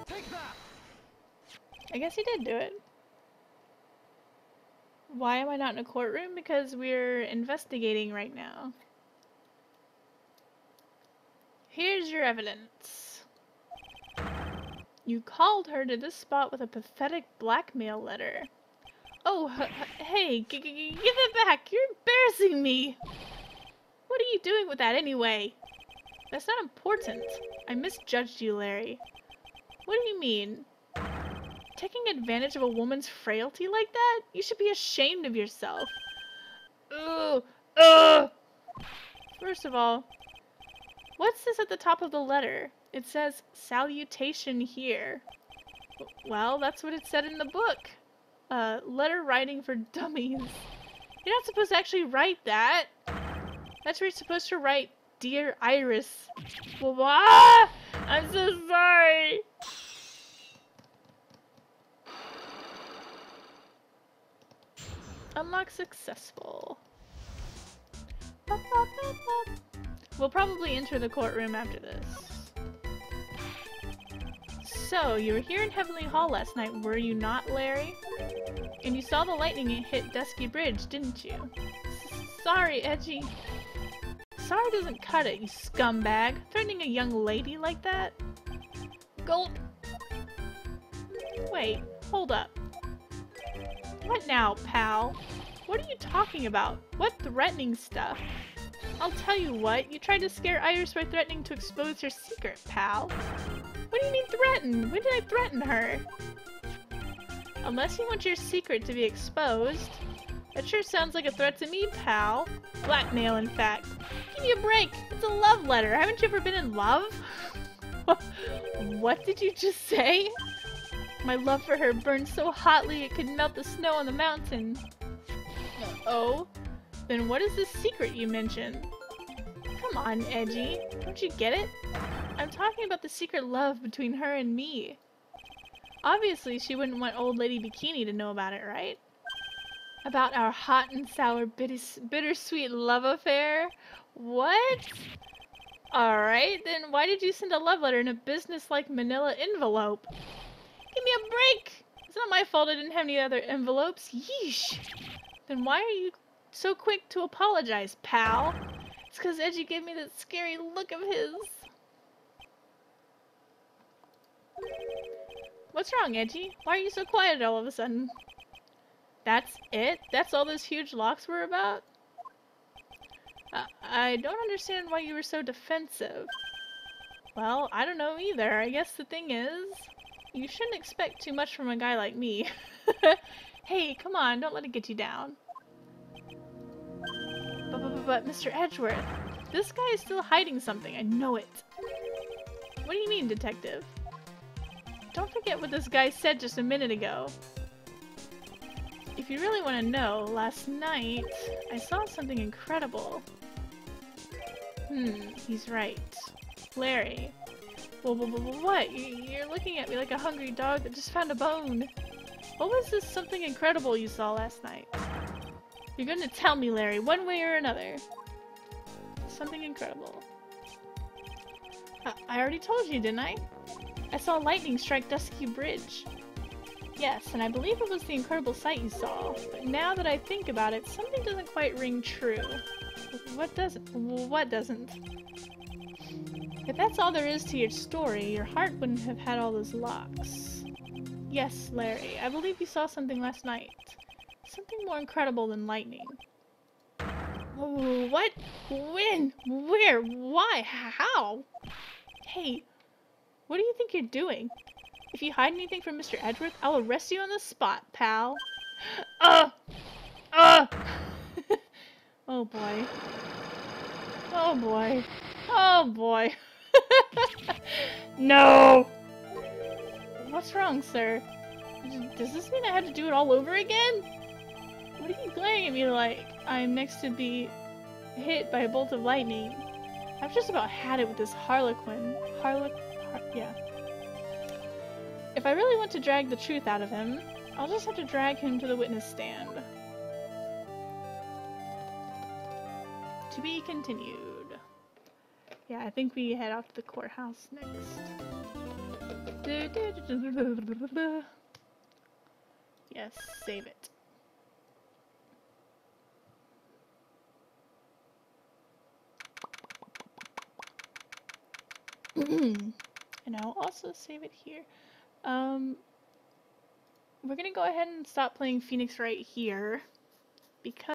Take that! I guess he did do it. Why am I not in a courtroom? Because we're investigating right now. Here's your evidence. You called her to this spot with a pathetic blackmail letter. Oh, hey, give it back! You're embarrassing me! What are you doing with that anyway? That's not important. I misjudged you, Larry. What do you mean? Taking advantage of a woman's frailty like that? You should be ashamed of yourself. Ugh! Ugh! First of all, what's this at the top of the letter? It says, salutation here. Well, that's what it said in the book. Letter writing for dummies. You're not supposed to actually write that. That's where you're supposed to write, Dear Iris. Well, ah! I'm so sorry. Unlock successful. We'll probably enter the courtroom after this. So, you were here in Heavenly Hall last night, were you not, Larry? And you saw the lightning hit Dusky Bridge, didn't you? Sorry, Edgy. Sorry doesn't cut it, you scumbag. Threatening a young lady like that? Gulp. Wait, hold up. What now, pal? What are you talking about? What threatening stuff? I'll tell you what, you tried to scare Iris by threatening to expose her secret, pal. What do you mean threaten? When did I threaten her? Unless you want your secret to be exposed. That sure sounds like a threat to me, pal. Blackmail, in fact. Give me a break! It's a love letter! Haven't you ever been in love? What did you just say? My love for her burned so hotly it could melt the snow on the mountain. Oh? Then what is this secret you mentioned? Come on, Edgy. Don't you get it? I'm talking about the secret love between her and me. Obviously, she wouldn't want Old Lady Bikini to know about it, right? About our hot and sour bittersweet love affair? What? Alright, then why did you send a love letter in a business-like manila envelope? Give me a break! It's not my fault I didn't have any other envelopes. Yeesh! Then why are you so quick to apologize, pal? It's because Edgy gave me that scary look of his. What's wrong, Edgy? Why are you so quiet all of a sudden? That's it? That's all those huge locks were about? I don't understand why you were so defensive. Well, I don't know either. I guess the thing is, you shouldn't expect too much from a guy like me. Hey, come on, don't let it get you down. But Mr. Edgeworth, this guy is still hiding something. I know it. What do you mean, detective? Don't forget what this guy said just a minute ago. If you really want to know, last night I saw something incredible. He's right. Larry. Well, what? You're looking at me like a hungry dog that just found a bone. What was this something incredible you saw last night? You're gonna tell me, Larry, one way or another. Something incredible. I already told you, didn't I? I saw lightning strike Dusky Bridge. Yes, and I believe it was the incredible sight you saw. But now that I think about it, something doesn't quite ring true. What doesn't? What doesn't? If that's all there is to your story, your heart wouldn't have had all those locks. Yes, Larry, I believe you saw something last night. Something more incredible than lightning. What? When? Where? Why? How? Hey, what do you think you're doing? If you hide anything from Mr. Edgeworth, I'll arrest you on the spot, pal. Oh boy. Oh boy. Oh boy. No! What's wrong, sir? Does this mean I have to do it all over again? What are you glaring at me like I'm next to be hit by a bolt of lightning? I've just about had it with this Harlequin. Yeah. If I really want to drag the truth out of him, I'll just have to drag him to the witness stand. To be continued. Yeah, I think we head off to the courthouse next. Yes, save it. And I'll also save it here. We're gonna go ahead and stop playing Phoenix right here because